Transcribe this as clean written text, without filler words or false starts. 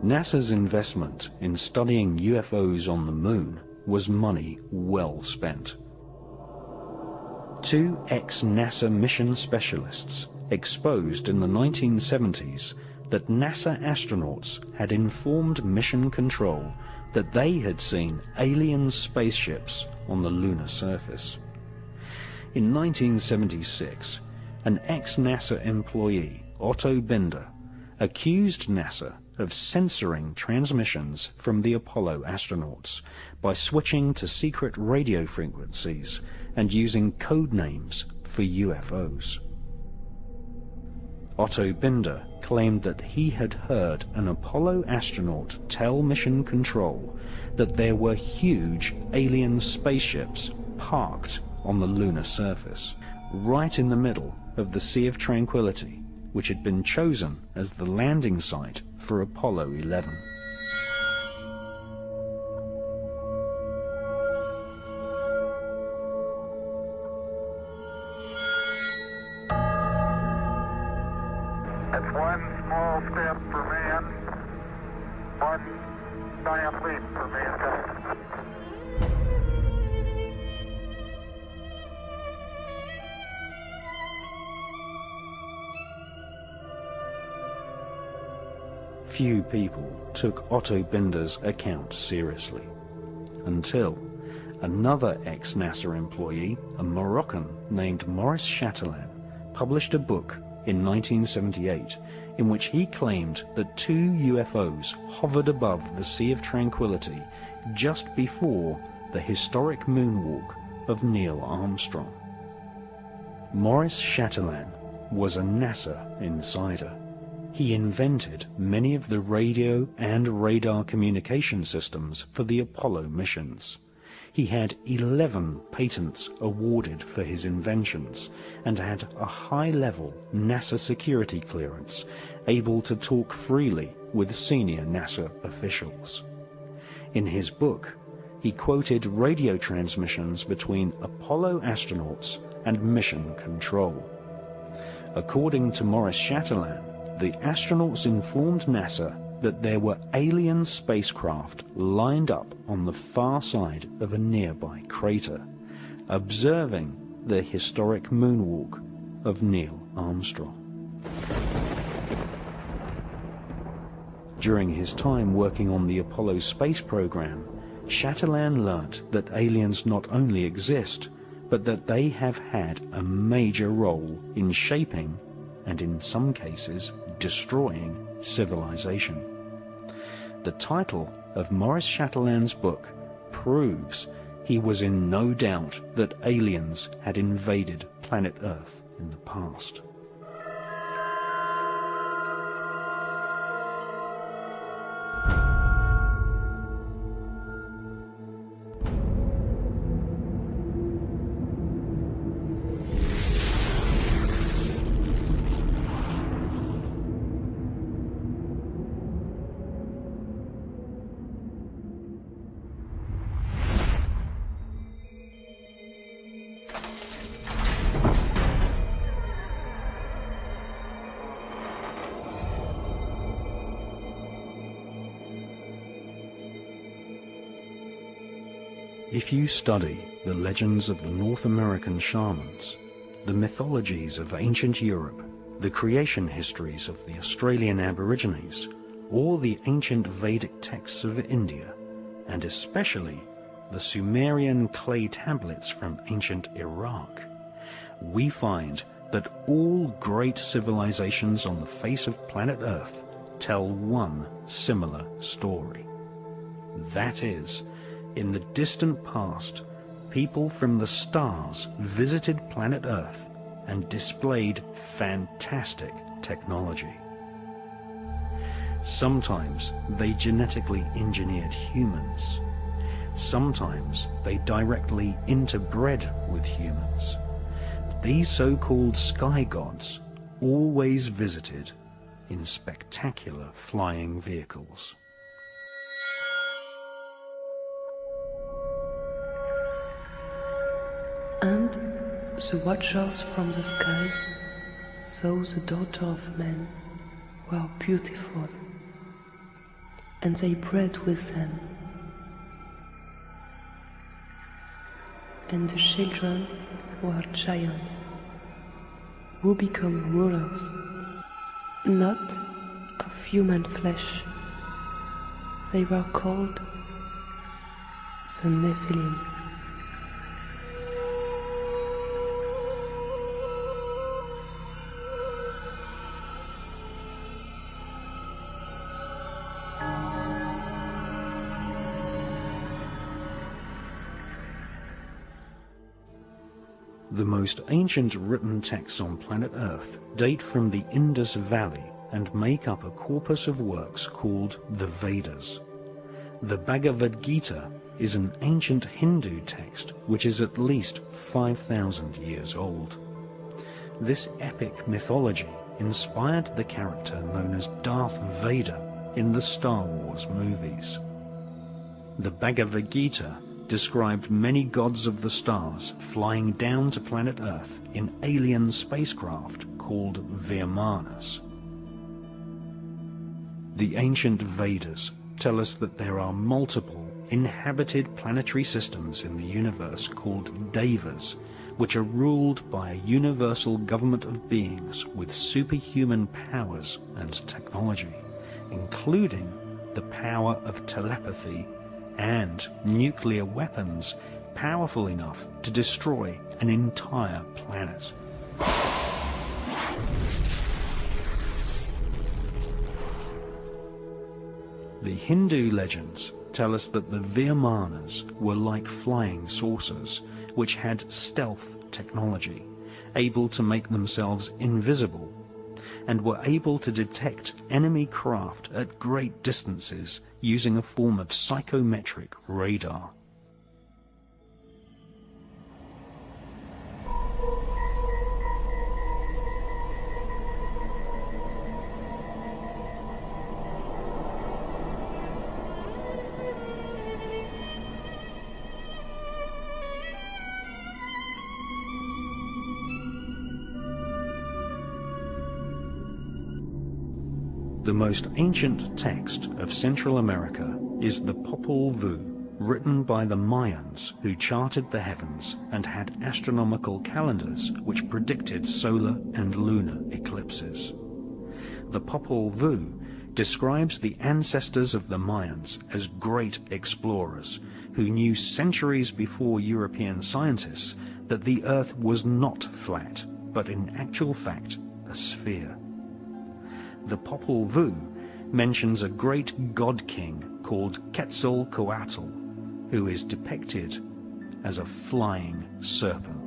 NASA's investment in studying UFOs on the Moon was money well spent. Two ex-NASA mission specialists exposed in the 1970s that NASA astronauts had informed Mission Control that they had seen alien spaceships on the lunar surface. In 1976, an ex-NASA employee, Otto Binder, accused NASA of censoring transmissions from the Apollo astronauts by switching to secret radio frequencies and using code names for UFOs. Otto Binder claimed that he had heard an Apollo astronaut tell Mission Control that there were huge alien spaceships parked on the lunar surface, right in the middle of the Sea of Tranquility, which had been chosen as the landing site for Apollo 11. It's one small step for man, one giant leap for mankind. Few people took Otto Binder's account seriously, until another ex-NASA employee, a Moroccan named Maurice Chatelain, published a book in 1978 in which he claimed that two UFOs hovered above the Sea of Tranquility just before the historic moonwalk of Neil Armstrong. Maurice Chatelain was a NASA insider. He invented many of the radio and radar communication systems for the Apollo missions. He had 11 patents awarded for his inventions and had a high-level NASA security clearance, able to talk freely with senior NASA officials. In his book, he quoted radio transmissions between Apollo astronauts and Mission Control. According to Maurice Chatelain, the astronauts informed NASA that there were alien spacecraft lined up on the far side of a nearby crater, observing the historic moonwalk of Neil Armstrong. During his time working on the Apollo space program, Chatelain learnt that aliens not only exist, but that they have had a major role in shaping, and in some cases destroying, civilization. The title of Maurice Chatelain's book proves he was in no doubt that aliens had invaded planet Earth in the past. If you study the legends of the North American shamans, the mythologies of ancient Europe, the creation histories of the Australian Aborigines, or the ancient Vedic texts of India, and especially the Sumerian clay tablets from ancient Iraq, we find that all great civilizations on the face of planet Earth tell one similar story. That is, in the distant past, people from the stars visited planet Earth and displayed fantastic technology. Sometimes they genetically engineered humans. Sometimes they directly interbred with humans. These so-called sky gods always visited in spectacular flying vehicles. And the watchers from the sky saw the daughter of man were beautiful. and they bred with them. And the children were giants, who become rulers, not of human flesh. They were called the Nephilim. The most ancient written texts on planet Earth date from the Indus Valley and make up a corpus of works called the Vedas. The Bhagavad Gita is an ancient Hindu text which is at least 5,000 years old. This epic mythology inspired the character known as Darth Vader in the Star Wars movies. The Bhagavad Gita described many gods of the stars flying down to planet Earth in alien spacecraft called Vimanas. The ancient Vedas tell us that there are multiple inhabited planetary systems in the universe called Devas, which are ruled by a universal government of beings with superhuman powers and technology, including the power of telepathy and nuclear weapons powerful enough to destroy an entire planet. The Hindu legends tell us that the Vimanas were like flying saucers, which had stealth technology, able to make themselves invisible, and were able to detect enemy craft at great distances using a form of psychometric radar. The most ancient text of Central America is the Popol Vuh, written by the Mayans, who charted the heavens and had astronomical calendars which predicted solar and lunar eclipses. The Popol Vuh describes the ancestors of the Mayans as great explorers who knew centuries before European scientists that the Earth was not flat, but in actual fact a sphere. The Popol Vuh mentions a great god-king called Quetzalcoatl, who is depicted as a flying serpent.